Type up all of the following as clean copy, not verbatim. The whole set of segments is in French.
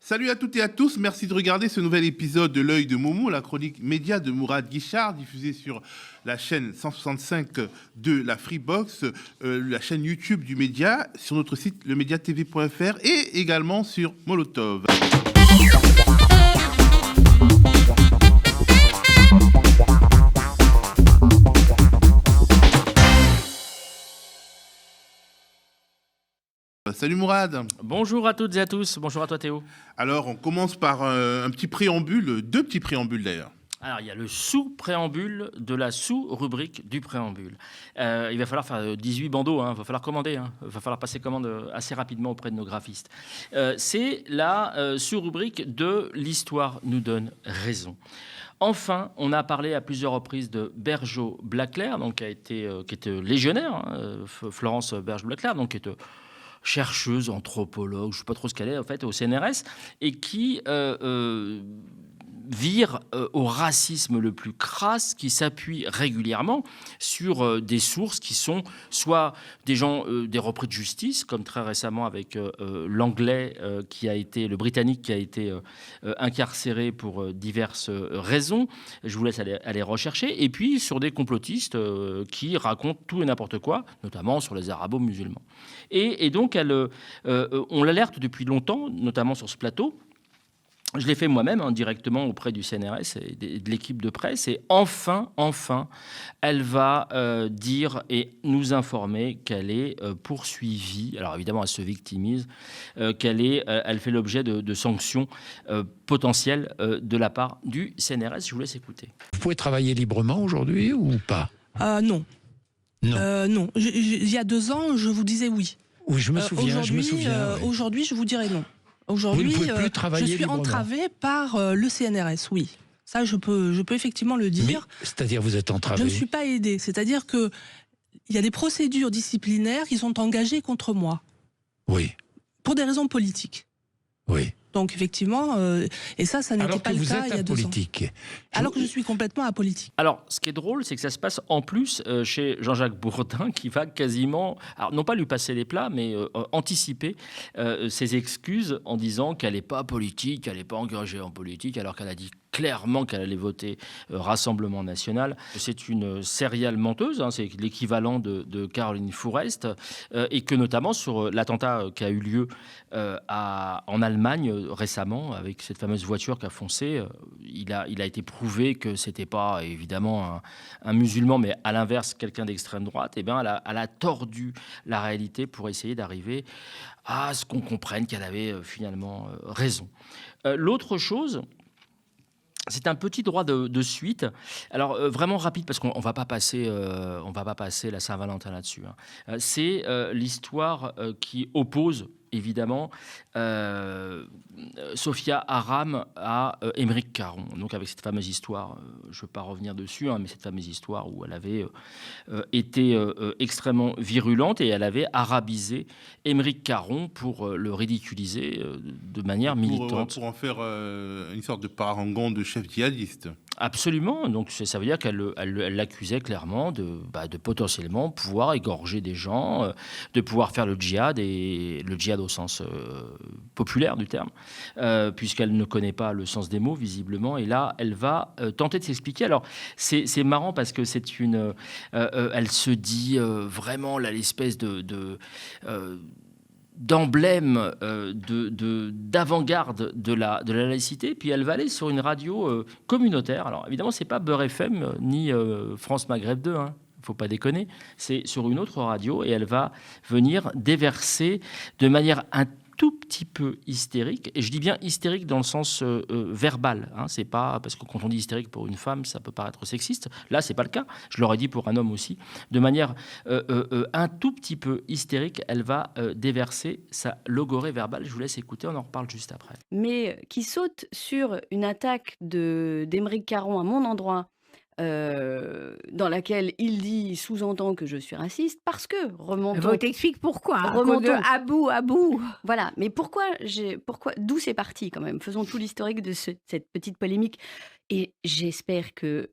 Salut à toutes et à tous, merci de regarder ce nouvel épisode de L'œil de Momo, la chronique média de Mourad Guichard, diffusée sur la chaîne 165 de la Freebox, la chaîne YouTube du média, sur notre site lemediatv.fr et également sur Molotov. Salut Mourad. Bonjour à toutes et à tous, bonjour à toi Théo. Alors on commence par un petit préambule, deux petits préambules d'ailleurs. Alors, il y a le sous-préambule de la sous-rubrique du préambule. Il va falloir faire 18 bandeaux, il va falloir commander, il va falloir passer commande assez rapidement auprès de nos graphistes. C'est la sous-rubrique de l'histoire nous donne raison. Enfin, on a parlé à plusieurs reprises de Bergeau-Blaclair, donc qui était légionnaire, Florence Bergeau-Blaclair, donc qui était chercheuse, anthropologue, je ne sais pas trop ce qu'elle est en fait, au CNRS, et qui vire au racisme le plus crasse, qui s'appuie régulièrement sur des sources qui sont soit des gens, des repris de justice, comme très récemment avec l'anglais le britannique qui a été incarcéré pour diverses raisons. Je vous laisse aller rechercher. Et puis sur des complotistes qui racontent tout et n'importe quoi, notamment sur les arabo-musulmans. Et donc, on l'alerte depuis longtemps, notamment sur ce plateau. Je l'ai fait moi-même directement auprès du CNRS et de l'équipe de presse. Et enfin, elle va dire et nous informer qu'elle est poursuivie. Alors évidemment, elle se victimise, elle fait l'objet de sanctions potentielles de la part du CNRS. Je vous laisse écouter. Vous pouvez travailler librement aujourd'hui ou pas? Non. Non. Non. Il y a 2 ans, je vous disais oui. Oui, je me souviens. Ouais. Aujourd'hui, je vous dirais non. Aujourd'hui, vous ne pouvez plus travailler je suis librement. entravée par le CNRS, oui. Ça, je peux effectivement le dire. C'est-à-dire, vous êtes entravé? Je ne suis pas aidée. C'est-à-dire qu'il y a des procédures disciplinaires qui sont engagées contre moi. Oui. Pour des raisons politiques. Oui. Donc, effectivement, et ça n'était pas le cas il y a 2 ans. Alors que je suis complètement apolitique. Alors, ce qui est drôle, c'est que ça se passe en plus chez Jean-Jacques Bourdin, qui va quasiment, alors non pas lui passer les plats, mais anticiper ses excuses en disant qu'elle n'est pas politique, qu'elle n'est pas engagée en politique, alors qu'elle a dit clairement qu'elle allait voter Rassemblement National. C'est une serial menteuse, c'est l'équivalent de Caroline Fourest, et que notamment sur l'attentat qui a eu lieu en Allemagne récemment, avec cette fameuse voiture qui a foncé, il a été prouvé que c'était pas évidemment un musulman, mais à l'inverse quelqu'un d'extrême droite. Et bien, elle a tordu la réalité pour essayer d'arriver à ce qu'on comprenne qu'elle avait finalement raison. L'autre chose, c'est un petit droit de suite. Alors vraiment rapide parce qu'on va pas passer la Saint-Valentin là-dessus. C'est l'histoire qui oppose évidemment Sophia Aram à Émeric Caron. Donc avec cette fameuse histoire, je ne veux pas revenir dessus, mais cette fameuse histoire où elle avait été extrêmement virulente et elle avait arabisé Émeric Caron pour le ridiculiser de manière militante. Pour en faire une sorte de parangon de chef djihadiste. Absolument. Donc ça veut dire qu'elle l'accusait clairement de potentiellement pouvoir égorger des gens, de pouvoir faire le djihad, et le djihad au sens populaire du terme, puisqu'elle ne connaît pas le sens des mots visiblement. Et là, elle va tenter de s'expliquer. Alors c'est marrant parce que elle se dit vraiment là l'espèce d'emblème d'avant-garde de la laïcité, puis elle va aller sur une radio communautaire. Alors évidemment, c'est pas Beurre FM ni France Maghreb 2, faut pas déconner. C'est sur une autre radio et elle va venir déverser de manière un tout petit peu hystérique, et je dis bien hystérique dans le sens verbal. C'est pas parce que quand on dit hystérique pour une femme, ça peut paraître sexiste. Là, c'est pas le cas. Je l'aurais dit pour un homme aussi. De manière un tout petit peu hystérique, elle va déverser sa logorée verbale. Je vous laisse écouter, on en reparle juste après. Mais qui saute sur une attaque d'Émeric Caron à mon endroit, dans laquelle il sous-entend que je suis raciste, parce que remontons. T'expliques pourquoi. Remontons. Abou. Voilà, mais pourquoi d'où c'est parti quand même? Faisons tout l'historique de cette petite polémique. Et j'espère que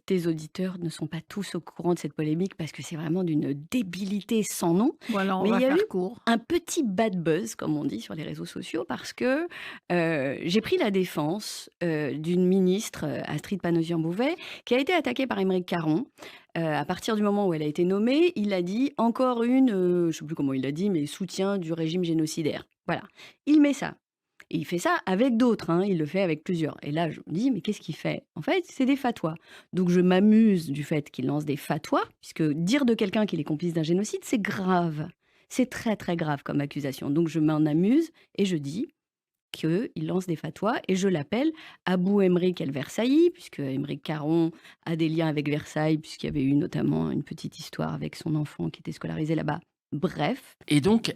tes auditeurs ne sont pas tous au courant de cette polémique parce que c'est vraiment d'une débilité sans nom. Voilà, on Mais va il y a faire eu court. un petit bad buzz, comme on dit sur les réseaux sociaux, parce que j'ai pris la défense d'une ministre, Astrid Panosyan-Bouvet, qui a été attaquée par Aymeric Caron. À partir du moment où elle a été nommée, il a dit encore une, je ne sais plus comment il l'a dit, mais soutien du régime génocidaire. Voilà, il met ça. Et il fait ça avec d'autres, hein, il le fait avec plusieurs. Et là, je me dis, mais qu'est-ce qu'il fait? En fait, c'est des fatwas. Donc je m'amuse du fait qu'il lance des fatwas, puisque dire de quelqu'un qu'il est complice d'un génocide, c'est grave. C'est très très grave comme accusation. Donc je m'en amuse et je dis qu'il lance des fatwas et je l'appelle Abou Emric el-Versailly, puisque Aymeric Caron a des liens avec Versailles, puisqu'il y avait eu notamment une petite histoire avec son enfant qui était scolarisé là-bas. Bref. Et donc,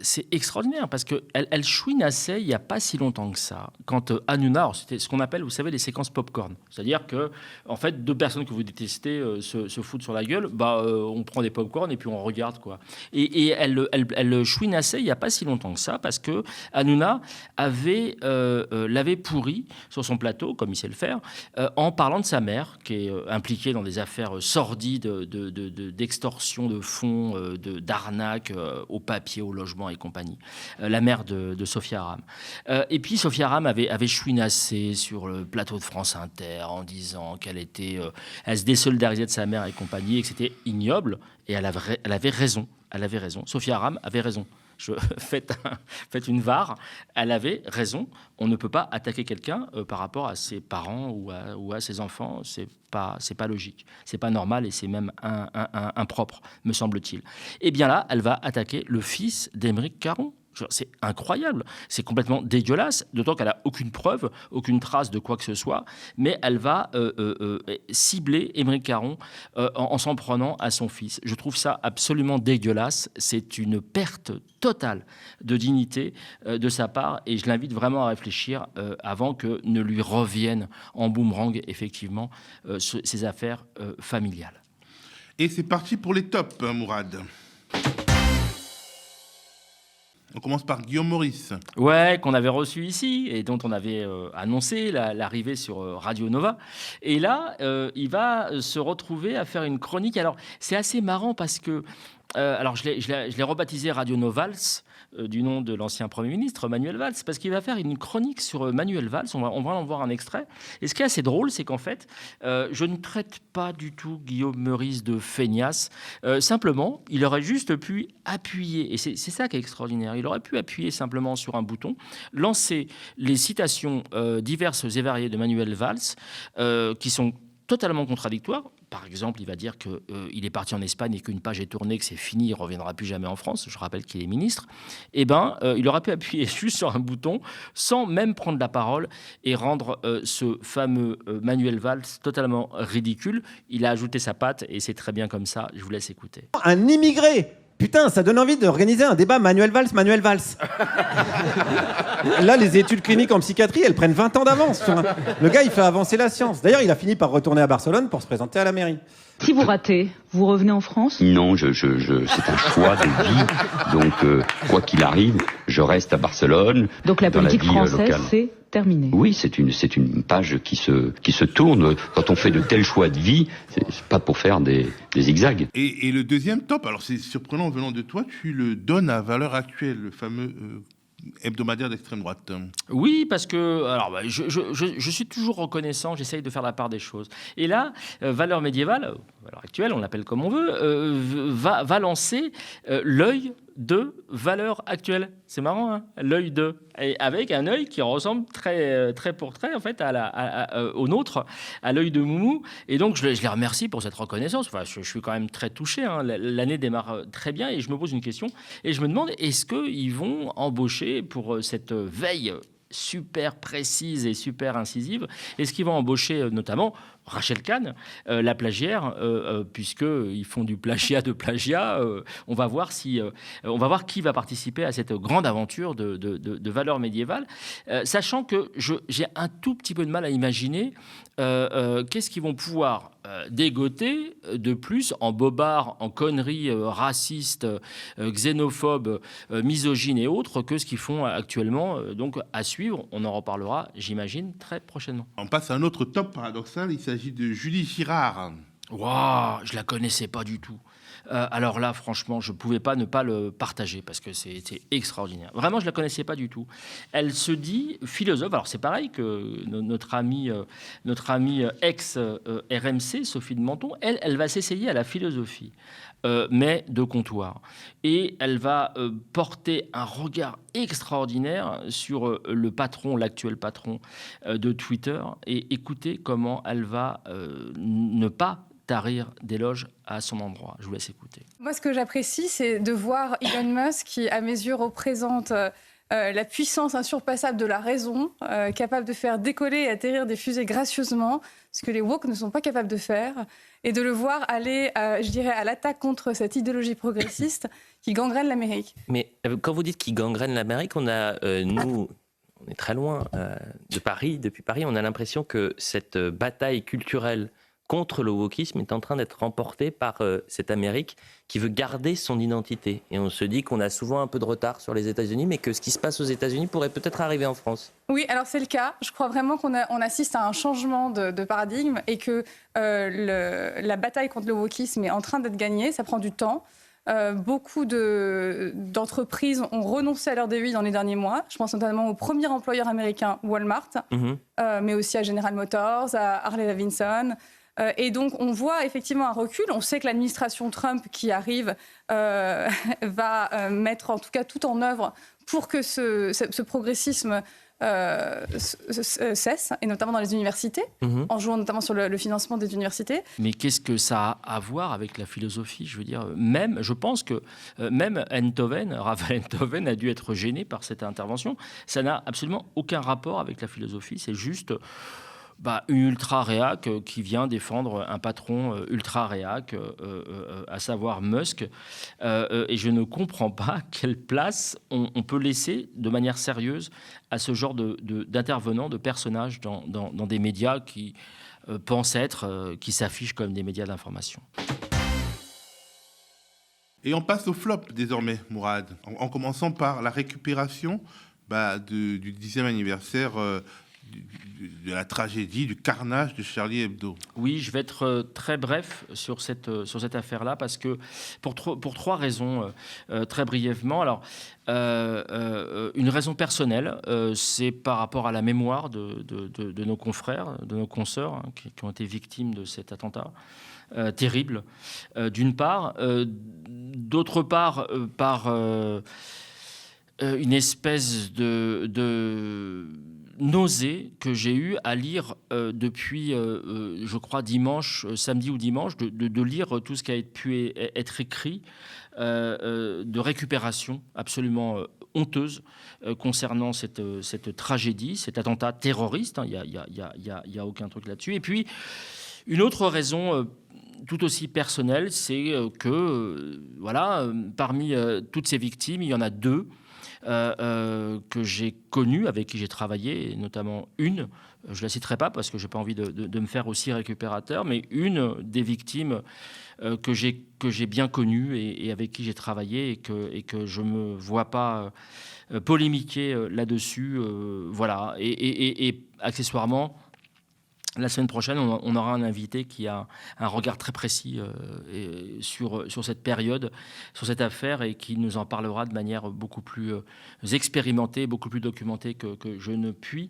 c'est extraordinaire parce qu'elle chouinassait il n'y a pas si longtemps que ça. Quand Hanouna, c'était ce qu'on appelle, vous savez, les séquences popcorn. C'est-à-dire que, en fait, deux personnes que vous détestez se foutent sur la gueule, on prend des popcorn et puis on regarde, quoi. Et elle chouinassait il n'y a pas si longtemps que ça parce que Hanouna l'avait pourri sur son plateau, comme il sait le faire, en parlant de sa mère, qui est impliquée dans des affaires sordides d'extorsion de fonds, d'arnaque au papier, au logement et compagnie. La mère de Sophia Aram. Et puis Sophia Aram avait chouinassé sur le plateau de France Inter en disant elle se désolidarisait de sa mère et compagnie et que c'était ignoble. Et elle avait raison. Elle avait raison. Sophia Aram avait raison. Faites une VAR. Elle avait raison. On ne peut pas attaquer quelqu'un par rapport à ses parents ou à ses enfants. C'est pas logique. C'est pas normal et c'est même impropre, me semble-t-il. Et bien là, elle va attaquer le fils d'Aymeric Caron. C'est incroyable, c'est complètement dégueulasse, d'autant qu'elle n'a aucune preuve, aucune trace de quoi que ce soit, mais elle va cibler Aymeric Caron en s'en prenant à son fils. Je trouve ça absolument dégueulasse, c'est une perte totale de dignité de sa part, et je l'invite vraiment à réfléchir avant que ne lui reviennent en boomerang, effectivement, ces affaires familiales. Et c'est parti pour les tops, Mourad. On commence par Guillaume Meurice. Ouais, qu'on avait reçu ici et dont on avait annoncé l'arrivée sur Radio Nova. Et là, il va se retrouver à faire une chronique. Alors, c'est assez marrant parce que je l'ai rebaptisé Radio Novals, du nom de l'ancien Premier ministre, Manuel Valls, parce qu'il va faire une chronique sur Manuel Valls. On va en voir un extrait. Et ce qui est assez drôle, c'est qu'en fait, je ne traite pas du tout Guillaume Meurice de feignasse. Simplement, il aurait juste pu appuyer, et c'est ça qui est extraordinaire, il aurait pu appuyer simplement sur un bouton, lancer les citations diverses et variées de Manuel Valls, qui sont totalement contradictoires. Par exemple, il va dire qu'il est parti en Espagne et qu'une page est tournée, que c'est fini, il ne reviendra plus jamais en France. Je rappelle qu'il est ministre. Eh bien, il aurait pu appuyer juste sur un bouton sans même prendre la parole et rendre ce fameux Manuel Valls totalement ridicule. Il a ajouté sa patte et c'est très bien comme ça. Je vous laisse écouter. Un immigré! Putain, ça donne envie d'organiser un débat Manuel Valls. Là, les études cliniques en psychiatrie, elles prennent 20 ans d'avance. Le gars, il fait avancer la science. D'ailleurs, il a fini par retourner à Barcelone pour se présenter à la mairie. Si vous ratez, vous revenez en France ? Non, c'est un choix de vie. Donc, quoi qu'il arrive, je reste à Barcelone. Donc la politique française, c'est terminé. Oui, c'est une page qui se tourne. Quand on fait de tels choix de vie, c'est pas pour faire des zigzags. Et le deuxième top, alors c'est surprenant venant de toi, tu le donnes à Valeurs Actuelles, le fameux hebdomadaire d'extrême droite. Oui, parce que je suis toujours reconnaissant, j'essaye de faire la part des choses. Et là, Valeurs Médiévales, Valeurs Actuelles, on l'appelle comme on veut, va lancer l'œil de Valeurs Actuelles. C'est marrant, hein, l'œil de, et avec un œil qui ressemble très pour trait en fait au nôtre, à l'œil de Moumou. Et donc je les remercie pour cette reconnaissance. Enfin, je suis quand même très touché. Hein. L'année démarre très bien et je me pose une question et je me demande est-ce qu'ils vont embaucher pour cette veille super précise et super incisive. Est-ce qu'ils vont embaucher notamment Rachel Kahn, la plagiaire, puisqu'ils font du plagiat de plagiat. On va voir qui va participer à cette grande aventure de Valeurs médiévales, sachant que j'ai un tout petit peu de mal à imaginer qu'est-ce qu'ils vont pouvoir dégoter de plus en bobards, en conneries racistes, xénophobes, misogynes et autres que ce qu'ils font actuellement. Donc à suivre, on en reparlera, j'imagine, très prochainement. On passe à un autre top paradoxal, il s'agit de Julie Girard. Waouh, je la connaissais pas du tout. Alors là, franchement, je pouvais pas ne pas le partager parce que c'était extraordinaire. Vraiment, je la connaissais pas du tout. Elle se dit philosophe. Alors c'est pareil que notre amie ex-RMC, Sophie de Menton, elle va s'essayer à la philosophie, mais de comptoir. Et elle va porter un regard extraordinaire sur le patron, l'actuel patron de Twitter, et écoutez comment elle va ne pas tarir d'éloges à son endroit. Je vous laisse écouter. Moi, ce que j'apprécie, c'est de voir Elon Musk, qui, à mes yeux, représente la puissance insurpassable de la raison, capable de faire décoller et atterrir des fusées gracieusement, ce que les woke ne sont pas capables de faire, et de le voir aller, je dirais, à l'attaque contre cette idéologie progressiste qui gangrène l'Amérique. Mais quand vous dites qu'il gangrène l'Amérique, on a, nous, on est très loin de Paris. Depuis Paris, on a l'impression que cette bataille culturelle contre le wokisme est en train d'être remportée par cette Amérique qui veut garder son identité. Et on se dit qu'on a souvent un peu de retard sur les États-Unis, mais que ce qui se passe aux États-Unis pourrait peut-être arriver en France. Oui, alors c'est le cas. Je crois vraiment qu'on assiste à un changement de paradigme et que la bataille contre le wokisme est en train d'être gagnée. Ça prend du temps. Beaucoup d'entreprises ont renoncé à leur DEI dans les derniers mois. Je pense notamment au premier employeur américain, Walmart, mais aussi à General Motors, à Harley-Davidson. Et donc, on voit effectivement un recul. On sait que l'administration Trump qui arrive va mettre en tout cas tout en œuvre pour que ce progressisme cesse, et notamment dans les universités, en jouant notamment sur le financement des universités. Mais qu'est-ce que ça a à voir avec la philosophie ? Je veux dire, je pense que même Raphaël Enthoven a dû être gêné par cette intervention. Ça n'a absolument aucun rapport avec la philosophie. C'est juste une ultra-réac qui vient défendre un patron ultra-réac, à savoir Musk. Et je ne comprends pas quelle place on peut laisser de manière sérieuse à ce genre d'intervenants, de personnages dans des médias qui pensent qui s'affichent comme des médias d'information. Et on passe au flop désormais, Mourad, en commençant par la récupération du 10e anniversaire de la tragédie, du carnage de Charlie Hebdo. Oui, je vais être très bref sur cette affaire-là, parce que pour trois raisons, très brièvement. Alors, une raison personnelle, c'est par rapport à la mémoire de nos confrères, de nos consoeurs qui ont été victimes de cet attentat. Terrible, d'une part. D'autre part, par une espèce de nausée que j'ai eue à lire depuis, je crois, samedi ou dimanche, de lire tout ce qui a pu être écrit, de récupération absolument honteuse concernant cette tragédie, cet attentat terroriste. Il n'y a aucun truc là-dessus. Et puis, une autre raison tout aussi personnelle, c'est que, parmi toutes ces victimes, il y en a deux que j'ai connues, avec qui j'ai travaillé, et notamment une, je ne la citerai pas parce que je n'ai pas envie de me faire aussi récupérateur, mais une des victimes que j'ai bien connue et avec qui j'ai travaillé et que je ne me vois pas polémiquer là-dessus. Et accessoirement, la semaine prochaine, on aura un invité qui a un regard très précis sur cette période, sur cette affaire, et qui nous en parlera de manière beaucoup plus expérimentée, beaucoup plus documentée que je ne puis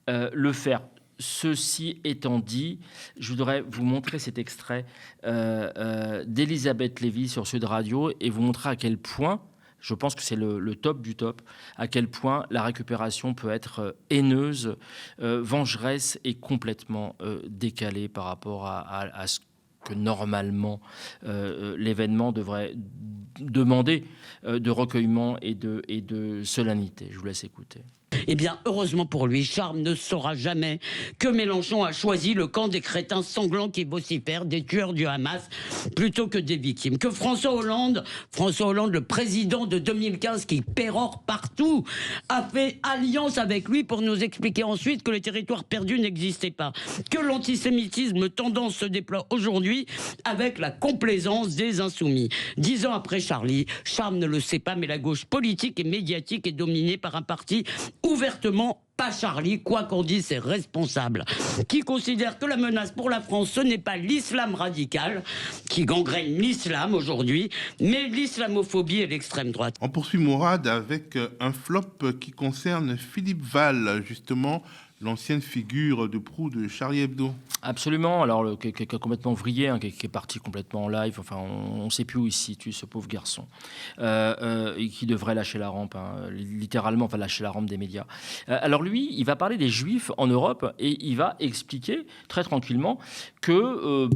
le faire. Ceci étant dit, je voudrais vous montrer cet extrait d'Elisabeth Lévy sur Sud Radio et vous montrer à quel point, je pense que c'est le top du top, à quel point la récupération peut être haineuse, vengeresse et complètement décalée par rapport à ce que normalement l'événement devrait demander de recueillement et de solennité. Je vous laisse écouter. Eh bien, heureusement pour lui, Charme ne saura jamais que Mélenchon a choisi le camp des crétins sanglants qui vocifèrent, des tueurs du Hamas, plutôt que des victimes. Que François Hollande, le président de 2015 qui pérore partout, a fait alliance avec lui pour nous expliquer ensuite que les territoires perdus n'existaient pas. Que l'antisémitisme tendance se déploie aujourd'hui avec la complaisance des insoumis. 10 ans après Charlie, Charme ne le sait pas, mais la gauche politique et médiatique est dominée par un parti ouvertement pas Charlie, quoi qu'on dise, c'est responsable, qui considère que la menace pour la France, ce n'est pas l'islam radical, qui gangrène l'islam aujourd'hui, mais l'islamophobie et l'extrême droite. On poursuit Mourad avec un flop qui concerne Philippe Val, justement, l'ancienne figure de proue de Charlie Hebdo. Absolument, alors qui est complètement vrillé, hein, qui est parti complètement en live, enfin on ne sait plus où il se situe, ce pauvre garçon, et qui devrait lâcher la rampe, hein, littéralement, enfin lâcher la rampe des médias. Alors lui, il va parler des Juifs en Europe et il va expliquer très tranquillement que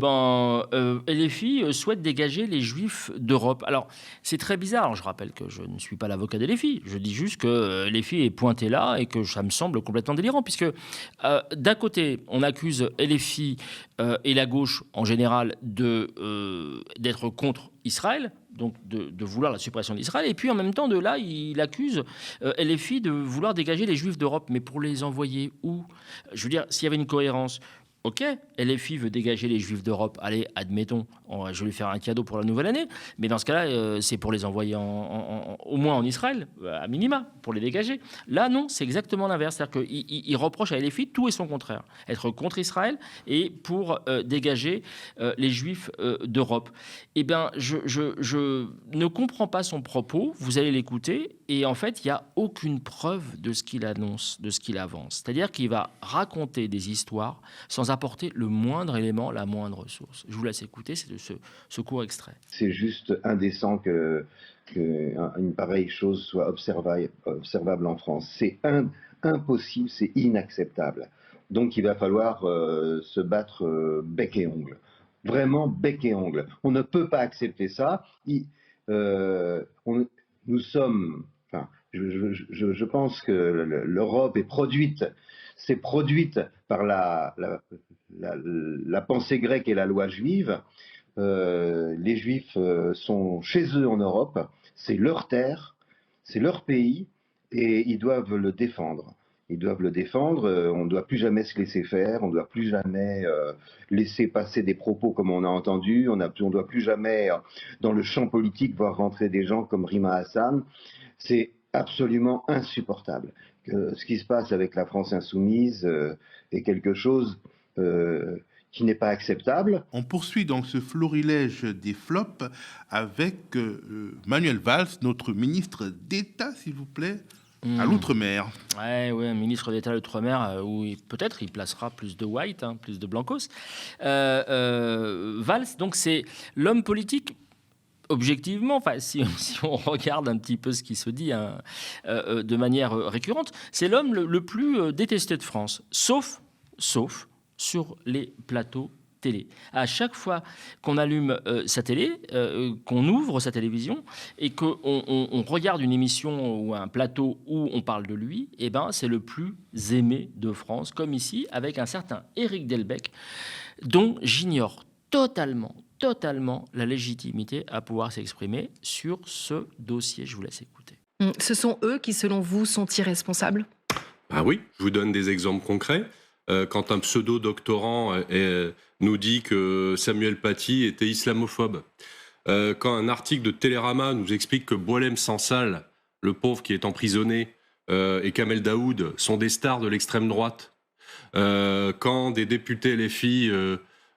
LFI souhaite dégager les Juifs d'Europe. Alors c'est très bizarre, alors, je rappelle que je ne suis pas l'avocat d'LFI, je dis juste que LFI est pointé là et que ça me semble complètement délirant, puisque d'un côté, on accuse LFI et la gauche en général d'être contre Israël, donc de vouloir la suppression d'Israël, et puis en même temps, de là, il accuse LFI de vouloir dégager les Juifs d'Europe. Mais pour les envoyer où ? Je veux dire, s'il y avait une cohérence... Ok, LFI veut dégager les Juifs d'Europe. Allez, admettons, je vais lui faire un cadeau pour la nouvelle année. Mais dans ce cas-là, c'est pour les envoyer au moins en Israël, à minima, pour les dégager. Là, non, c'est exactement l'inverse. C'est-à-dire qu'il reproche à LFI tout et son contraire. Être contre Israël et pour dégager les Juifs d'Europe. Eh bien, je ne comprends pas son propos. Vous allez l'écouter. Et en fait, il n'y a aucune preuve de ce qu'il annonce, de ce qu'il avance. C'est-à-dire qu'il va raconter des histoires sans apporter le moindre élément, la moindre source. Je vous laisse écouter, c'est de ce court extrait. C'est juste indécent qu'une pareille chose soit observable en France. C'est impossible, c'est inacceptable. Donc il va falloir se battre bec et ongle. Vraiment bec et ongle. On ne peut pas accepter ça. Nous sommes... Enfin, je pense que l'Europe est produite par la pensée grecque et la loi juive. Les Juifs sont chez eux en Europe, c'est leur terre, c'est leur pays, et ils doivent le défendre. Ils doivent le défendre, on ne doit plus jamais se laisser faire, on ne doit plus jamais laisser passer des propos comme on a entendu, on ne doit plus jamais, dans le champ politique, voir rentrer des gens comme Rima Hassan. C'est absolument insupportable. Ce qui se passe avec la France insoumise est quelque chose qui n'est pas acceptable. On poursuit donc ce florilège des flops avec Manuel Valls, notre ministre d'État, s'il vous plaît, à l'outre-mer. Ouais, ministre d'État à l'outre-mer, où peut-être il placera plus de white, plus de blancos. Valls, donc c'est l'homme politique. Objectivement, si on regarde un petit peu ce qui se dit de manière récurrente, c'est l'homme le plus détesté de France, sauf sur les plateaux télé. À chaque fois qu'on allume sa télé, qu'on ouvre sa télévision et qu'on regarde une émission ou un plateau où on parle de lui, eh ben, c'est le plus aimé de France, comme ici, avec un certain Éric Delbecq, dont j'ignore totalement la légitimité à pouvoir s'exprimer sur ce dossier. Je vous laisse écouter. Ce sont eux qui, selon vous, sont irresponsables ? Ah oui, je vous donne des exemples concrets. Quand un pseudo-doctorant nous dit que Samuel Paty était islamophobe, quand un article de Télérama nous explique que Boualem Sansal, le pauvre qui est emprisonné, et Kamel Daoud sont des stars de l'extrême droite, quand des députés LFI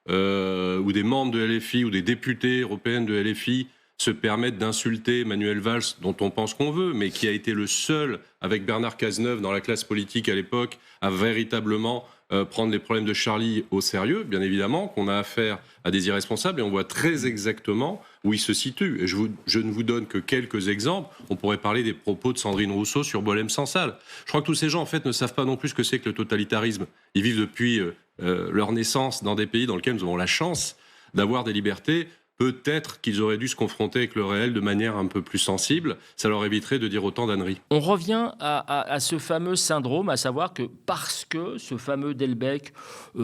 ou des membres de LFI ou des députés européennes de LFI se permettent d'insulter Manuel Valls, dont on pense qu'on veut, mais qui a été le seul, avec Bernard Cazeneuve dans la classe politique à l'époque, à véritablement prendre les problèmes de Charlie au sérieux, bien évidemment, qu'on a affaire à des irresponsables, et on voit très exactement où ils se situent. Et je ne vous donne que quelques exemples. On pourrait parler des propos de Sandrine Rousseau sur Boualem Sansal. Je crois que tous ces gens, en fait, ne savent pas non plus ce que c'est que le totalitarisme. Ils vivent depuis leur naissance dans des pays dans lesquels nous avons la chance d'avoir des libertés peut-être qu'ils auraient dû se confronter avec le réel de manière un peu plus sensible. Ça leur éviterait de dire autant d'âneries. On revient à ce fameux syndrome, à savoir que parce que ce fameux Delbecq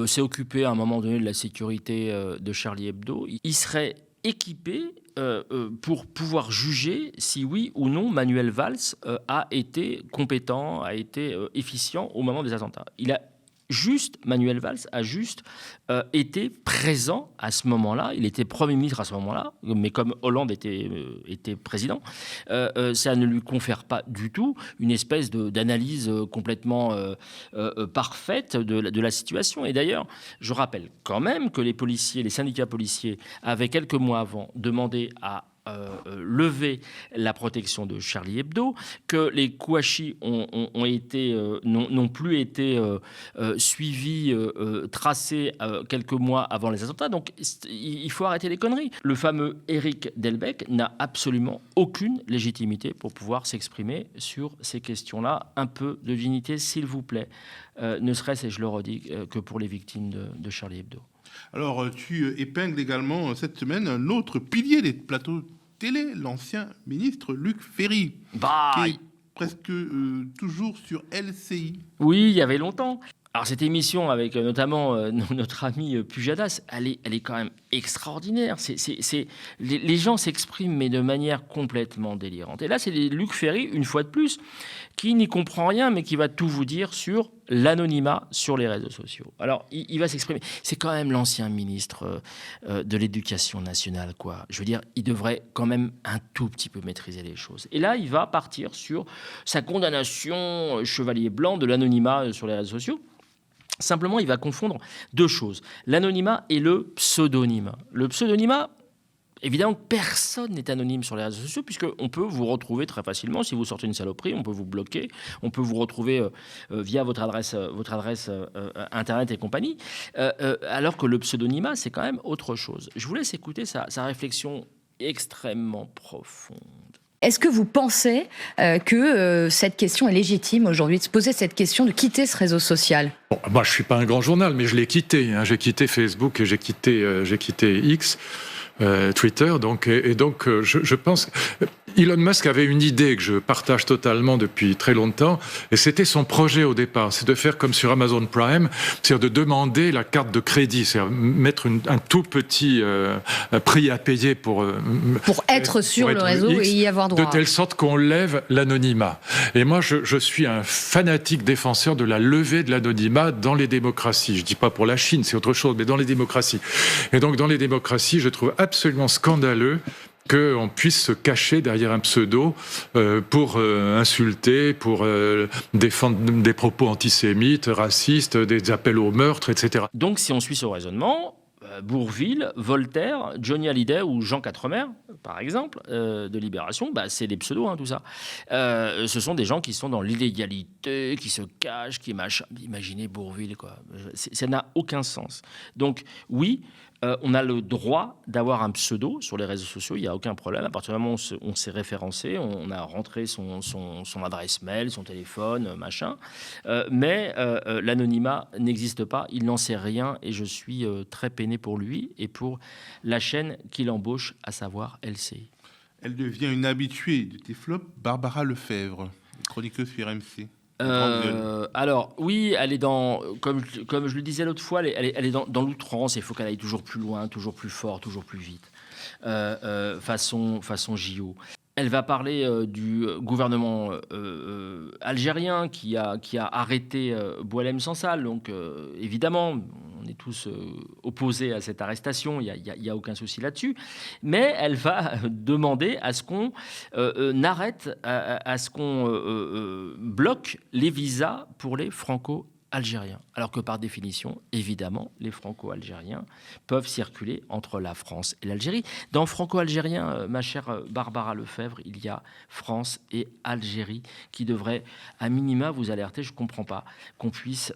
s'est occupé à un moment donné de la sécurité de Charlie Hebdo, il serait équipé pour pouvoir juger si oui ou non Manuel Valls a été compétent, a été efficient au moment des attentats. Manuel Valls a juste été présent à ce moment-là. Il était Premier ministre à ce moment-là, mais comme Hollande était président, ça ne lui confère pas du tout une espèce d'analyse complètement parfaite de la situation. Et d'ailleurs, je rappelle quand même que les syndicats policiers avaient quelques mois avant demandé à lever la protection de Charlie Hebdo, que les Kouachi n'ont plus été suivis, tracés quelques mois avant les attentats. Donc il faut arrêter les conneries. Le fameux Éric Delbecq n'a absolument aucune légitimité pour pouvoir s'exprimer sur ces questions-là. Un peu de dignité, s'il vous plaît. Ne serait-ce, et je le redis, que pour les victimes de Charlie Hebdo. Alors, tu épingles également cette semaine un autre pilier des plateaux télé, l'ancien ministre Luc Ferry, qui est presque toujours sur LCI. Oui, il y avait longtemps. Alors cette émission avec notamment notre ami Pujadas, elle est quand même extraordinaire. Les gens s'expriment mais de manière complètement délirante. Et là, c'est Luc Ferry, une fois de plus, qui n'y comprend rien mais qui va tout vous dire sur l'anonymat sur les réseaux sociaux. Alors, il va s'exprimer. C'est quand même l'ancien ministre de l'Éducation nationale, quoi. Je veux dire, il devrait quand même un tout petit peu maîtriser les choses. Et là, il va partir sur sa condamnation chevalier blanc de l'anonymat sur les réseaux sociaux. Simplement, il va confondre deux choses, l'anonymat et le pseudonymat. Le pseudonymat, évidemment, personne n'est anonyme sur les réseaux sociaux puisqu'on peut vous retrouver très facilement. Si vous sortez une saloperie, on peut vous bloquer, on peut vous retrouver via votre adresse Internet et compagnie. Alors que le pseudonymat, c'est quand même autre chose. Je vous laisse écouter sa réflexion extrêmement profonde. Est-ce que vous pensez que cette question est légitime aujourd'hui, de se poser cette question, de quitter ce réseau social ? Bon, moi, je ne suis pas un grand journal, mais je l'ai quitté. J'ai quitté Facebook et j'ai quitté X. Twitter, donc je pense Elon Musk avait une idée que je partage totalement depuis très longtemps, et c'était son projet au départ, c'est de faire comme sur Amazon Prime, c'est-à-dire de demander la carte de crédit, c'est-à-dire mettre un tout petit prix à payer pour être sur le réseau X, et y avoir droit. De telle sorte qu'on lève l'anonymat. Et moi, je suis un fanatique défenseur de la levée de l'anonymat dans les démocraties. Je dis pas pour la Chine, c'est autre chose, mais dans les démocraties. Et donc, dans les démocraties, je trouve absolument scandaleux qu'on puisse se cacher derrière un pseudo pour insulter, pour défendre des propos antisémites, racistes, des appels au meurtre, etc. Donc, si on suit ce raisonnement, Bourvil, Voltaire, Johnny Hallyday ou Jean Quatremer, par exemple, de Libération, c'est des pseudos, tout ça. Ce sont des gens qui sont dans l'illégalité, qui se cachent, qui machin. Imaginez Bourvil, quoi. Ça n'a aucun sens. Donc, oui, on a le droit d'avoir un pseudo sur les réseaux sociaux, il n'y a aucun problème. À partir du moment où on s'est référencé, on a rentré son adresse mail, son téléphone, machin. Mais l'anonymat n'existe pas, il n'en sait rien et je suis très peiné pour lui et pour la chaîne qu'il embauche, à savoir LCI. Elle devient une habituée de tes flops, Barbara Lefebvre, chroniqueuse sur RMC. Alors oui, elle est dans, comme je le disais l'autre fois, elle est dans l'outrance. Il faut qu'elle aille toujours plus loin, toujours plus fort, toujours plus vite, façon JO. Elle va parler du gouvernement algérien qui a arrêté Boualem Sansal. Donc évidemment, on est tous opposés à cette arrestation, il n'y a aucun souci là-dessus. Mais elle va demander à ce qu'on arrête, à ce qu'on bloque les visas pour les franco-algériens. Alors que par définition, évidemment, les franco-algériens peuvent circuler entre la France et l'Algérie. Dans franco-algérien, ma chère Barbara Lefebvre, il y a France et Algérie qui devraient, à minima, vous alerter. Je ne comprends pas qu'on puisse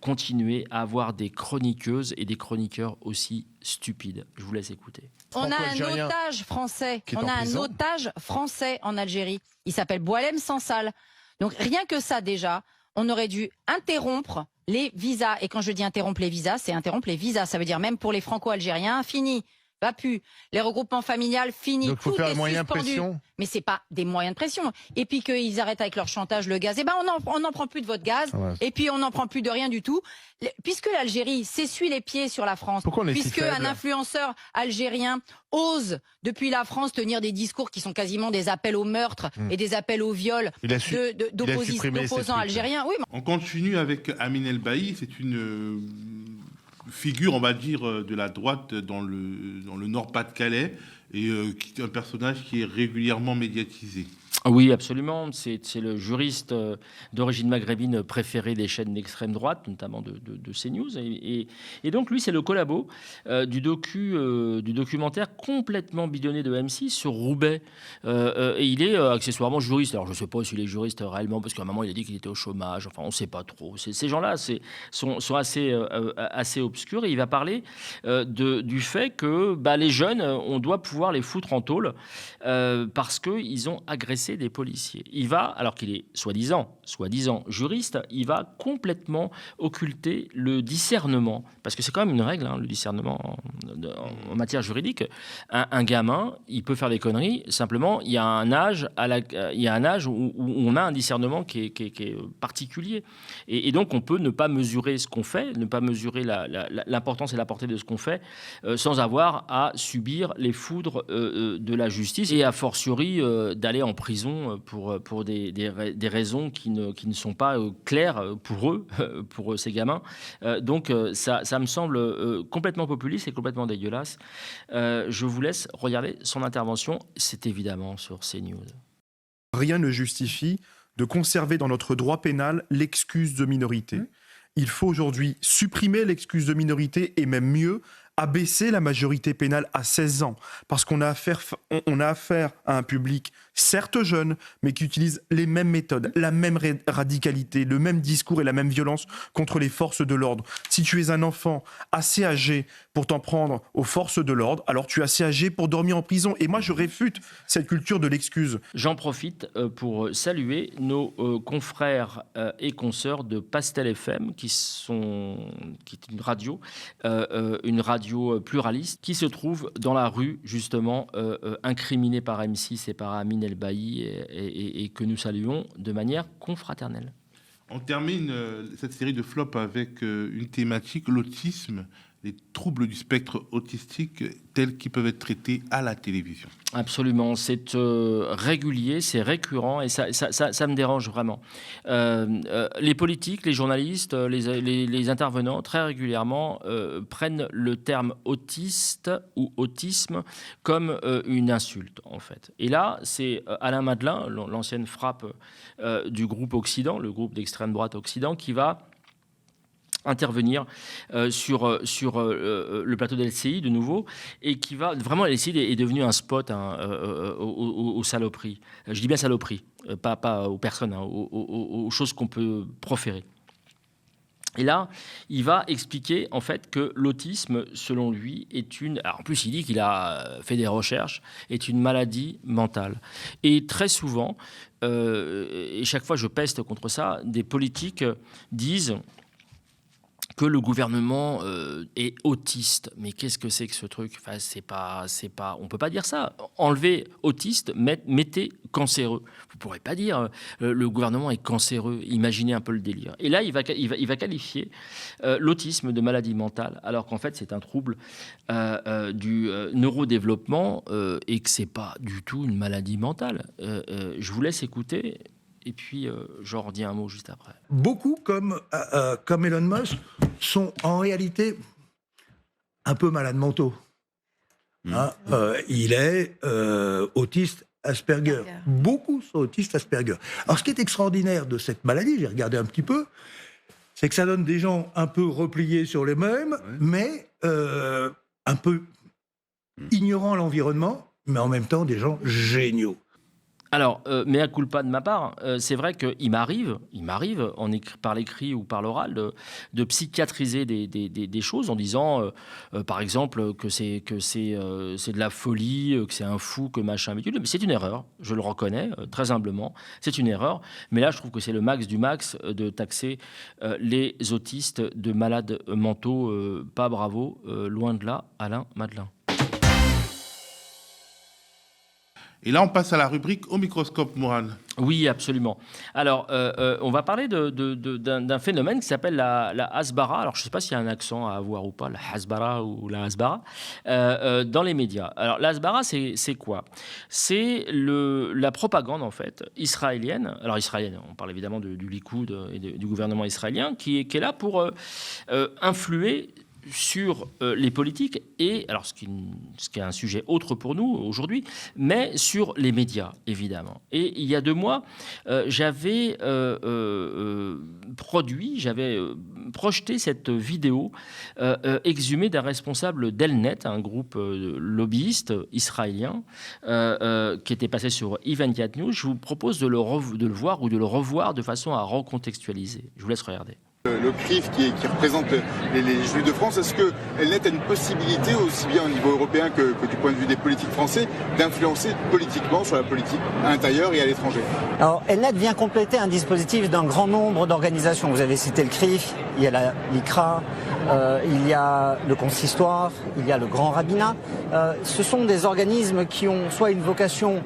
continuer à avoir des chroniqueuses et des chroniqueurs aussi stupides. Je vous laisse écouter. On a un otage français. On a un otage français en Algérie. Il s'appelle Boualem Sansal. Donc rien que ça déjà, on aurait dû interrompre les visas. Et quand je dis interrompre les visas, c'est interrompre les visas. Ça veut dire même pour les franco-algériens, fini. va plus. Les regroupements familiales, fini. Donc, faut Tout faire est un moyen de suspendu. pression. Mais c'est pas des moyens de pression. Et puis qu'ils arrêtent avec leur chantage, le gaz. Eh ben, on n'en prend plus de votre gaz. Ouais. Et puis, on n'en prend plus de rien du tout. Puisque l'Algérie s'essuie les pieds sur la France. Pourquoi on est si puisque faible un influenceur algérien ose, depuis la France, tenir des discours qui sont quasiment des appels au meurtre et des appels au viol d'opposants algériens. Oui, on continue avec Amine El Bailly. C'est une figure, on va dire, de la droite dans le Nord-Pas-de-Calais et qui est un personnage qui est régulièrement médiatisé. Oui, absolument. C'est le juriste d'origine maghrébine préféré des chaînes d'extrême droite, notamment de CNews. Et donc, lui, c'est le collabo du documentaire complètement bidonné de M6 sur Roubaix. Et il est accessoirement juriste. Alors, je ne sais pas s'il est juriste réellement, parce qu'à un moment, il a dit qu'il était au chômage. Enfin, on ne sait pas trop. Ces gens-là sont assez obscurs. Et il va parler du fait que les jeunes, on doit pouvoir les foutre en tôle parce qu'ils ont agressé des policiers. Il va, alors qu'il est soi-disant juriste, il va complètement occulter le discernement, parce que c'est quand même une règle, le discernement en matière juridique. Un gamin, il peut faire des conneries, simplement, il y a un âge, où on a un discernement qui est particulier. Et donc, on peut ne pas mesurer ce qu'on fait, ne pas mesurer l'importance et la portée de ce qu'on fait, sans avoir à subir les foudres de la justice, et a fortiori d'aller en prison pour des raisons qui ne sont pas claires pour ces gamins. Donc ça me semble complètement populiste et complètement dégueulasse. Je vous laisse regarder son intervention. C'est évidemment sur CNews. Rien ne justifie de conserver dans notre droit pénal l'excuse de minorité. Il faut aujourd'hui supprimer l'excuse de minorité et même mieux, abaisser la majorité pénale à 16 ans, parce qu'on a affaire à un public certes jeune, mais qui utilise les mêmes méthodes, la même radicalité, le même discours et la même violence contre les forces de l'ordre. Si tu es un enfant assez âgé pour t'en prendre aux forces de l'ordre, alors tu es assez âgé pour dormir en prison. Et moi, je réfute cette culture de l'excuse. J'en profite pour saluer nos confrères et consoeurs de Pastel FM, qui est une radio pluraliste, qui se trouve dans la rue, justement, incriminée par M6 et par Amine El Bailly, et que nous saluons de manière confraternelle. On termine cette série de flops avec une thématique, l'autisme, les troubles du spectre autistique tels qu'ils peuvent être traités à la télévision. Absolument, c'est régulier, c'est récurrent, et ça me dérange vraiment. Les politiques, les journalistes, les intervenants, très régulièrement, prennent le terme autiste ou autisme comme une insulte, en fait. Et là, c'est Alain Madelin, l'ancienne frappe du groupe Occident, le groupe d'extrême droite Occident, qui va intervenir sur le plateau de LCI de nouveau, et qui va vraiment, LCI est devenu un spot aux saloperies. Je dis bien saloperies, pas aux personnes, aux choses qu'on peut proférer. Et là, il va expliquer en fait que l'autisme, selon lui, est une... Alors, en plus, il dit qu'il a fait des recherches, est une maladie mentale. Et très souvent, et chaque fois je peste contre ça, des politiques disent que le gouvernement est autiste. Mais qu'est-ce que c'est que ce truc ? Enfin, c'est pas, on peut pas dire ça. Enlevez autiste, mettez cancéreux. Vous pourrez pas dire le gouvernement est cancéreux. Imaginez un peu le délire. Et là, il va qualifier l'autisme de maladie mentale, alors qu'en fait, c'est un trouble du neurodéveloppement et que c'est pas du tout une maladie mentale. Je vous laisse écouter. Et puis, j'en redis un mot juste après. Beaucoup, comme Elon Musk, sont en réalité un peu malades mentaux. Il est autiste Asperger. Beaucoup sont autistes Asperger. Alors, ce qui est extraordinaire de cette maladie, j'ai regardé un petit peu, c'est que ça donne des gens un peu repliés sur les mêmes, mais un peu ignorants à l'environnement, mais en même temps des gens géniaux. Alors, mea culpa de ma part, c'est vrai qu'il m'arrive par l'écrit ou par l'oral, de psychiatriser des choses en disant, par exemple, que c'est de la folie, que c'est un fou, que machin, mais c'est une erreur, je le reconnais très humblement, c'est une erreur, mais là je trouve que c'est le max du max de taxer les autistes de malades mentaux, pas bravo, loin de là, Alain Madelin. Et là, on passe à la rubrique au microscope, Mourad. Oui, absolument. Alors, on va parler d'un phénomène qui s'appelle la hasbara. Alors, je ne sais pas s'il y a un accent à avoir ou pas, la hasbara ou la hasbara, dans les médias. Alors, la hasbara, c'est quoi? C'est la propagande, en fait, israélienne. Alors, israélienne, on parle évidemment du Likoud et du gouvernement israélien, qui est là pour influer sur les politiques et, alors ce qui est un sujet autre pour nous aujourd'hui, mais sur les médias, évidemment. Et il y a 2 mois, j'avais projeté cette vidéo exhumée d'un responsable d'Elnet, un groupe lobbyiste israélien, qui était passé sur Event News. Je vous propose de le voir ou de le revoir de façon à recontextualiser. Je vous laisse regarder. Le CRIF qui représente les Juifs de France, est-ce que Elnet a une possibilité, aussi bien au niveau européen que du point de vue des politiques français, d'influencer politiquement sur la politique à l'intérieur et à l'étranger? Alors Elnet vient compléter un dispositif d'un grand nombre d'organisations. Vous avez cité le CRIF, il y a l'ICRA, il y a le Consistoire, il y a le Grand Rabbinat. Ce sont des organismes qui ont soit une vocation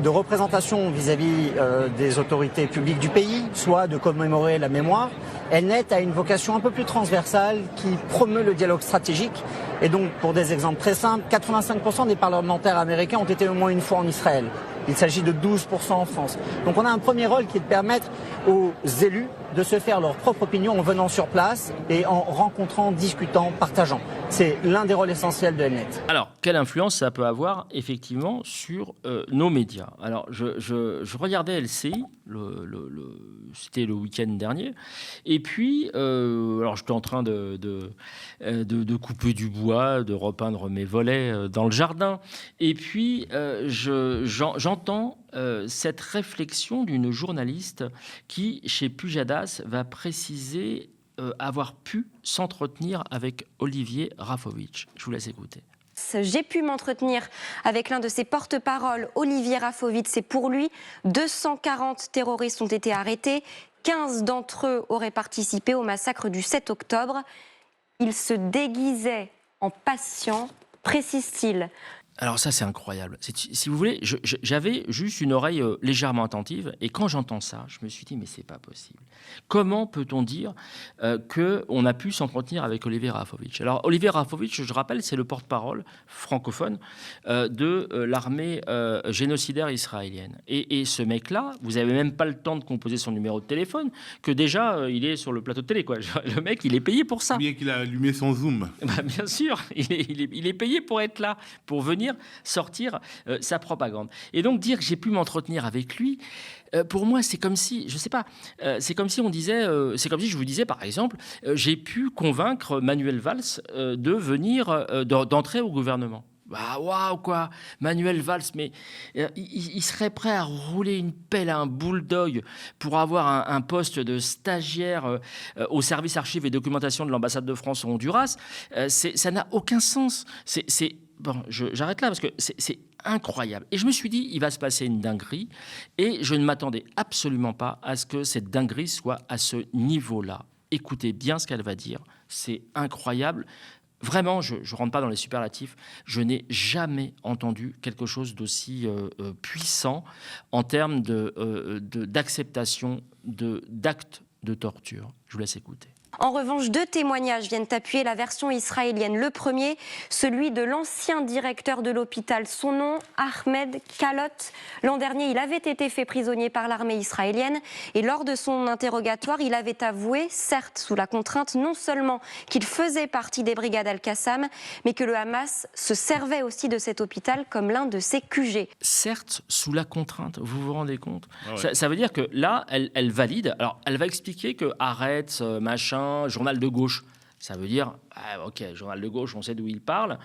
de représentation vis-à-vis des autorités publiques du pays, soit de commémorer la mémoire. Elnet a une vocation un peu plus transversale qui promeut le dialogue stratégique. Et donc, pour des exemples très simples, 85% des parlementaires américains ont été au moins une fois en Israël. Il s'agit de 12% en France. Donc on a un premier rôle qui est de permettre aux élus de se faire leur propre opinion en venant sur place et en rencontrant, discutant, partageant. C'est l'un des rôles essentiels de Elnet. Alors, quelle influence ça peut avoir effectivement sur nos médias? Alors, je regardais LCI, c'était le week-end dernier, et puis, alors j'étais en train de couper du bois, de repeindre mes volets dans le jardin, et puis j'entends cette réflexion d'une journaliste qui, chez Pujadas, va préciser avoir pu s'entretenir avec Olivier Rafovitch. Je vous laisse écouter. J'ai pu m'entretenir avec l'un de ses porte-paroles, Olivier Rafovitch. C'est pour lui, 240 terroristes ont été arrêtés, 15 d'entre eux auraient participé au massacre du 7 octobre. Il se déguisait en patient, précise-t-il. Alors ça, c'est incroyable. Si vous voulez, j'avais juste une oreille légèrement attentive, et quand j'entends ça, je me suis dit, mais c'est pas possible. Comment peut-on dire qu'on a pu s'entretenir avec Olivier Rafovitch? Alors, Olivier Rafovitch, je rappelle, c'est le porte-parole francophone de l'armée génocidaire israélienne. Et ce mec-là, vous n'avez même pas le temps de composer son numéro de téléphone, que déjà, il est sur le plateau de télé, quoi. Le mec, il est payé pour ça. Bien qu'il a allumé son Zoom. Bah, bien sûr, il est payé pour être là, pour venir sortir sa propagande. Et donc dire que j'ai pu m'entretenir avec lui, pour moi, c'est comme si, je sais pas, c'est comme si on disait, c'est comme si je vous disais, par exemple, j'ai pu convaincre Manuel Valls de venir, d'entrer au gouvernement. Bah waouh quoi, Manuel Valls, mais il serait prêt à rouler une pelle à un bulldog pour avoir un poste de stagiaire au service archives et documentation de l'ambassade de France au Honduras. Ça n'a aucun sens. Bon, j'arrête là parce que c'est incroyable. Et je me suis dit, il va se passer une dinguerie, et je ne m'attendais absolument pas à ce que cette dinguerie soit à ce niveau-là. Écoutez bien ce qu'elle va dire. C'est incroyable. Vraiment, je ne rentre pas dans les superlatifs, je n'ai jamais entendu quelque chose d'aussi puissant en termes d'acceptation d'actes de torture. Je vous laisse écouter. En revanche, 2 témoignages viennent appuyer la version israélienne. Le premier, celui de l'ancien directeur de l'hôpital. Son nom, Ahmed Kalot. L'an dernier, il avait été fait prisonnier par l'armée israélienne. Et lors de son interrogatoire, il avait avoué, certes sous la contrainte, non seulement qu'il faisait partie des brigades Al-Qassam, mais que le Hamas se servait aussi de cet hôpital comme l'un de ses QG. Certes, sous la contrainte, vous vous rendez compte? Ah ouais. Ça veut dire que là, elle valide. Alors, elle va expliquer que arrête, machin, journal de gauche. Ça veut dire, ok, journal de gauche, on sait d'où il parle.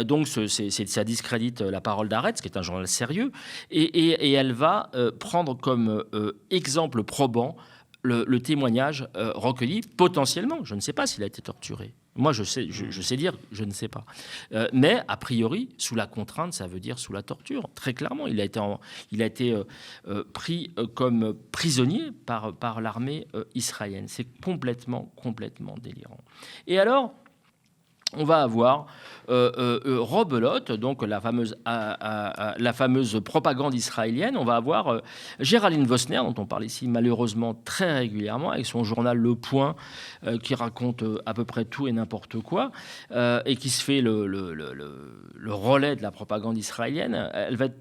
Donc, ça discrédite la parole d'Arrête, qui est un journal sérieux. Et elle va prendre comme exemple probant le témoignage recueilli, potentiellement. Je ne sais pas s'il a été torturé. Moi, je sais dire, je ne sais pas. Mais, a priori, sous la contrainte, ça veut dire sous la torture. Très clairement, il a été pris comme prisonnier par l'armée israélienne. C'est complètement délirant. Et alors, on va avoir rebelote, donc la fameuse propagande israélienne. On va avoir Géraldine Vosner, dont on parle ici malheureusement très régulièrement, avec son journal Le Point, qui raconte à peu près tout et n'importe quoi, et qui se fait le relais de la propagande israélienne. Elle va être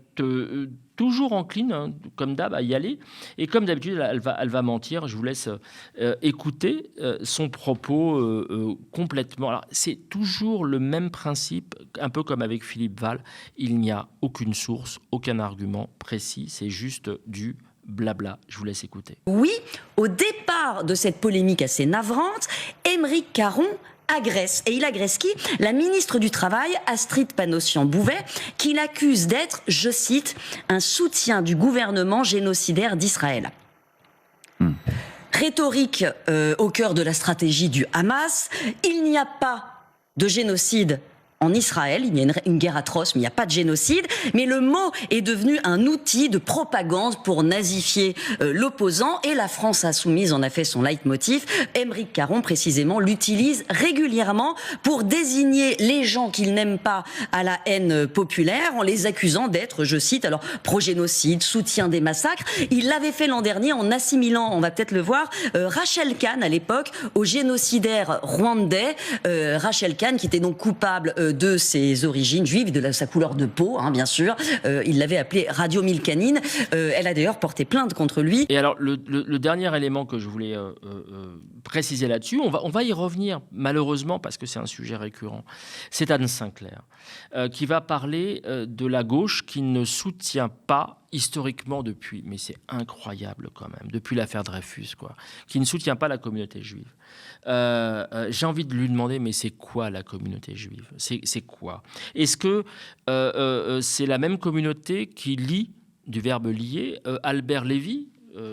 toujours encline, hein, comme d'hab, à y aller. Et comme d'habitude, elle va mentir. Je vous laisse écouter son propos complètement. Alors, c'est toujours le même principe, un peu comme avec Philippe Val. Il n'y a aucune source, aucun argument précis. C'est juste du blabla. Je vous laisse écouter. Oui, au départ de cette polémique assez navrante, Aymeric Caron agresse. Et il agresse qui ? La ministre du Travail, Astrid Panosyan-Bouvet, qui l'accuse d'être, je cite, un soutien du gouvernement génocidaire d'Israël. Rhétorique au cœur de la stratégie du Hamas. Il n'y a pas de génocide en Israël, il y a une guerre atroce, mais il n'y a pas de génocide. Mais le mot est devenu un outil de propagande pour nazifier l'opposant. Et la France insoumise en a fait son leitmotiv. Aymeric Caron, précisément, l'utilise régulièrement pour désigner les gens qu'il n'aime pas à la haine populaire, en les accusant d'être, je cite, alors pro-génocide, soutien des massacres. Il l'avait fait l'an dernier en assimilant, on va peut-être le voir, Rachel Kahn, à l'époque, au génocidaire rwandais. Rachel Kahn, qui était donc coupable de ses origines juives, de sa couleur de peau, hein, bien sûr. Il l'avait appelée Radio Milkanine. Elle a d'ailleurs porté plainte contre lui. Et alors, le dernier élément que je voulais préciser là-dessus, on va y revenir, malheureusement, parce que c'est un sujet récurrent. C'est Anne Sinclair qui va parler de la gauche qui ne soutient pas historiquement depuis, mais c'est incroyable quand même, depuis l'affaire Dreyfus, quoi, qui ne soutient pas la communauté juive. J'ai envie de lui demander, mais c'est quoi la communauté juive ? C'est quoi ? Est-ce que c'est la même communauté qui lie, du verbe lier, Albert Lévy,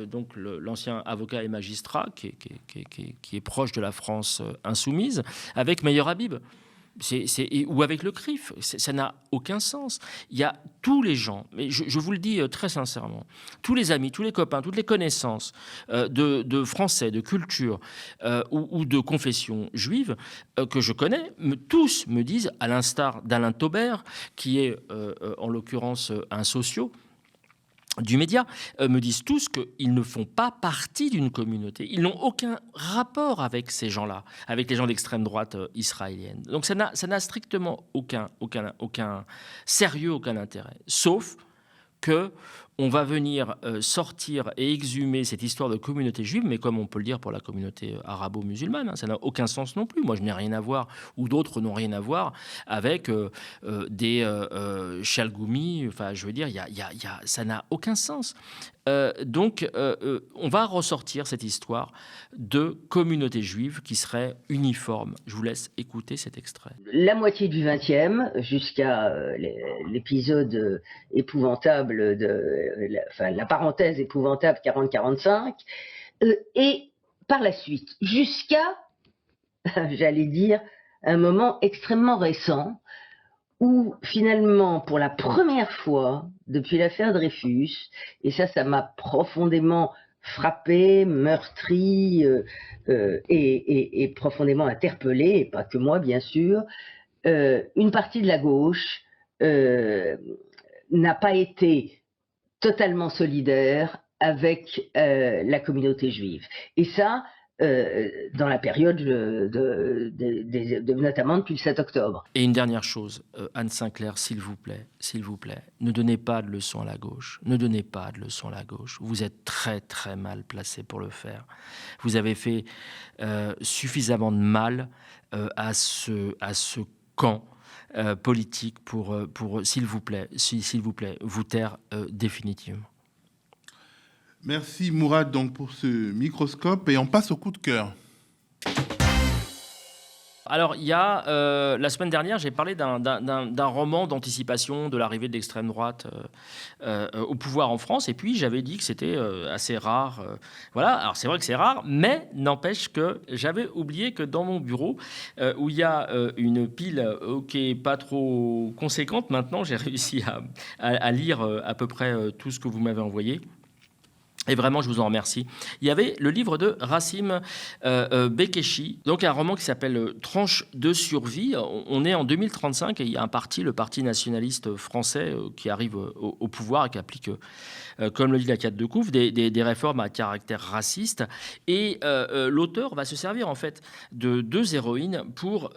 donc l'ancien avocat et magistrat qui est proche de la France insoumise, avec Meyer Habib ? Ou avec le CRIF, ça n'a aucun sens. Il y a tous les gens, mais je vous le dis très sincèrement, tous les amis, tous les copains, toutes les connaissances de français, de culture ou de confession juive que je connais, tous me disent, à l'instar d'Alain Taubert, qui est en l'occurrence un socio du média, me disent tous qu'ils ne font pas partie d'une communauté. Ils n'ont aucun rapport avec ces gens-là, avec les gens d'extrême droite israélienne. Donc ça n'a strictement aucun sérieux, aucun intérêt. Sauf que on va venir sortir et exhumer cette histoire de communauté juive, mais comme on peut le dire pour la communauté arabo-musulmane, hein, ça n'a aucun sens non plus. Moi, je n'ai rien à voir, ou d'autres n'ont rien à voir avec des Chalgoumi. Enfin, je veux dire, ça n'a aucun sens. Donc, on va ressortir cette histoire de communauté juive qui serait uniforme. Je vous laisse écouter cet extrait. La moitié du XXe, jusqu'à l'épisode épouvantable la parenthèse épouvantable 40-45, et par la suite, jusqu'à, j'allais dire, un moment extrêmement récent, où finalement, pour la première fois depuis l'affaire Dreyfus, et ça m'a profondément frappé, meurtri et profondément interpellé, et pas que moi bien sûr, une partie de la gauche n'a pas été totalement solidaire avec la communauté juive. Et ça, dans la période notamment depuis le 7 octobre. Et une dernière chose, Anne Sinclair, s'il vous plaît, ne donnez pas de leçons à la gauche. Ne donnez pas de leçons à la gauche. Vous êtes très, très mal placé pour le faire. Vous avez fait suffisamment de mal à ce camp politique pour s'il vous plaît, vous taire définitivement. Merci Mourad donc pour ce microscope et on passe au coup de cœur. Alors, il y a la semaine dernière, j'ai parlé d'un roman d'anticipation de l'arrivée de l'extrême droite au pouvoir en France. Et puis, j'avais dit que c'était assez rare. Voilà, alors c'est vrai que c'est rare, mais n'empêche que j'avais oublié que dans mon bureau, où il y a une pile qui n'est pas trop conséquente, maintenant, j'ai réussi à lire à peu près tout ce que vous m'avez envoyé. Et vraiment, je vous en remercie. Il y avait le livre de Rassim Bekeshi, donc un roman qui s'appelle Tranche de survie. On est en 2035 et il y a un parti, le Parti nationaliste français, qui arrive au pouvoir et qui applique, comme le dit la Cade de Couve, des réformes à caractère raciste. Et l'auteur va se servir en fait de 2 héroïnes pour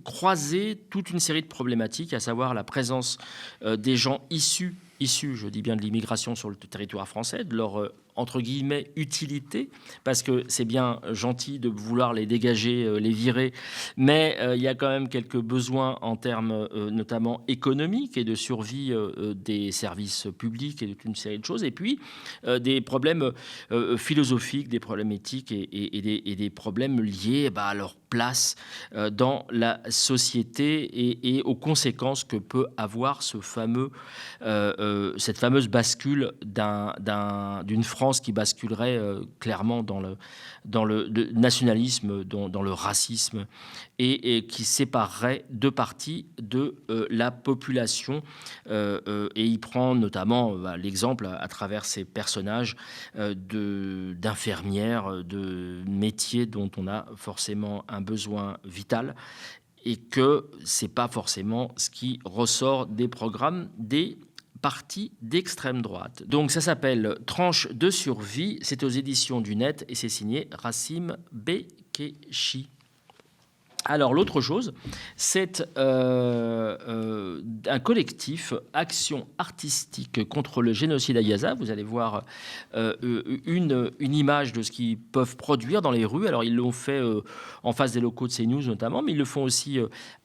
croiser toute une série de problématiques, à savoir la présence des gens issus, je dis bien de l'immigration sur le territoire français, de leur entre guillemets utilité, parce que c'est bien gentil de vouloir les dégager, les virer, mais il y a quand même quelques besoins en termes notamment économiques et de survie des services publics et de toute une série de choses, et puis des problèmes philosophiques, des problèmes éthiques et des problèmes liés à leur place dans la société et aux conséquences que peut avoir cette fameuse bascule d'une France qui basculerait clairement dans le nationalisme, dans le racisme et qui séparerait 2 parties de la population. Et il prend notamment l'exemple à travers ces personnages d'infirmières, de métiers dont on a forcément un besoin vital et que c'est pas forcément ce qui ressort des programmes des partis d'extrême droite. Donc ça s'appelle Tranche de survie, c'est aux éditions du Net et c'est signé Rassim Bekeshi. Alors l'autre chose, c'est un collectif Action artistique contre le génocide à Gaza. Vous allez voir une image de ce qu'ils peuvent produire dans les rues. Alors ils l'ont fait en face des locaux de CNews notamment, mais ils le font aussi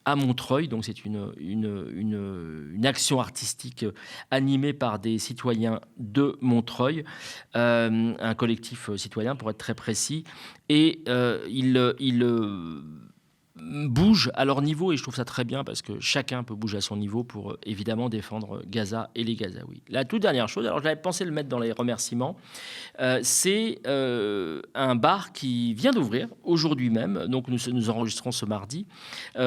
à Montreuil. Donc c'est une action artistique animée par des citoyens de Montreuil, un collectif citoyen pour être très précis. Et ils bougent à leur niveau et je trouve ça très bien parce que chacun peut bouger à son niveau pour évidemment défendre Gaza et les Gazaouis. La toute dernière chose, alors j'avais pensé le mettre dans les remerciements, c'est un bar qui vient d'ouvrir aujourd'hui même, donc nous enregistrons ce mardi,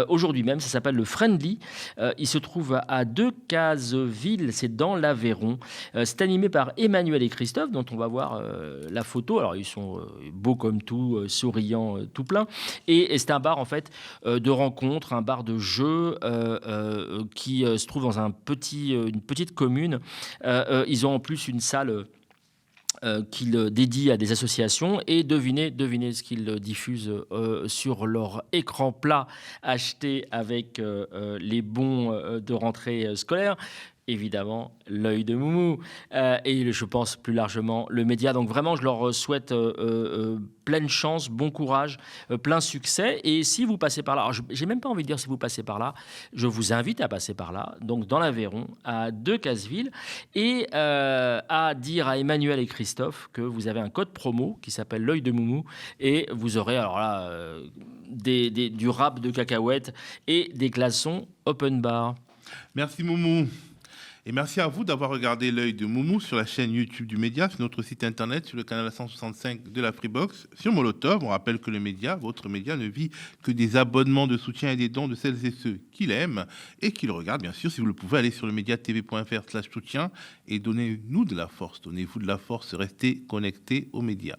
aujourd'hui même, ça s'appelle le Friendly, il se trouve à Decazeville, c'est dans l'Aveyron, c'est animé par Emmanuel et Christophe dont on va voir la photo, alors ils sont beaux comme tout, souriants tout plein, et c'est un bar en fait de rencontres, un bar de jeux qui se trouve dans une petite commune. Ils ont en plus une salle qu'ils dédient à des associations et devinez ce qu'ils diffusent sur leur écran plat acheté avec les bons de rentrée scolaire. Évidemment, l'œil de Moumou et je pense plus largement le média. Donc vraiment, je leur souhaite pleine chance, bon courage, plein succès. Et si vous passez par là, alors j'ai même pas envie de dire si vous passez par là, je vous invite à passer par là, donc dans l'Aveyron, à Decazeville, et à dire à Emmanuel et Christophe que vous avez un code promo qui s'appelle l'œil de Moumou et vous aurez alors là du rap de cacahuètes et des glaçons open bar. Merci Moumou. Et merci à vous d'avoir regardé l'œil de Moumou sur la chaîne YouTube du Média, sur notre site internet, sur le canal 165 de la Freebox, sur Molotov. On rappelle que le Média, votre Média, ne vit que des abonnements de soutien et des dons de celles et ceux qui l'aiment et qui le regardent. Bien sûr, si vous le pouvez, allez sur le mediatv.fr/soutien et donnez-nous de la force. Donnez-vous de la force, restez connectés aux médias.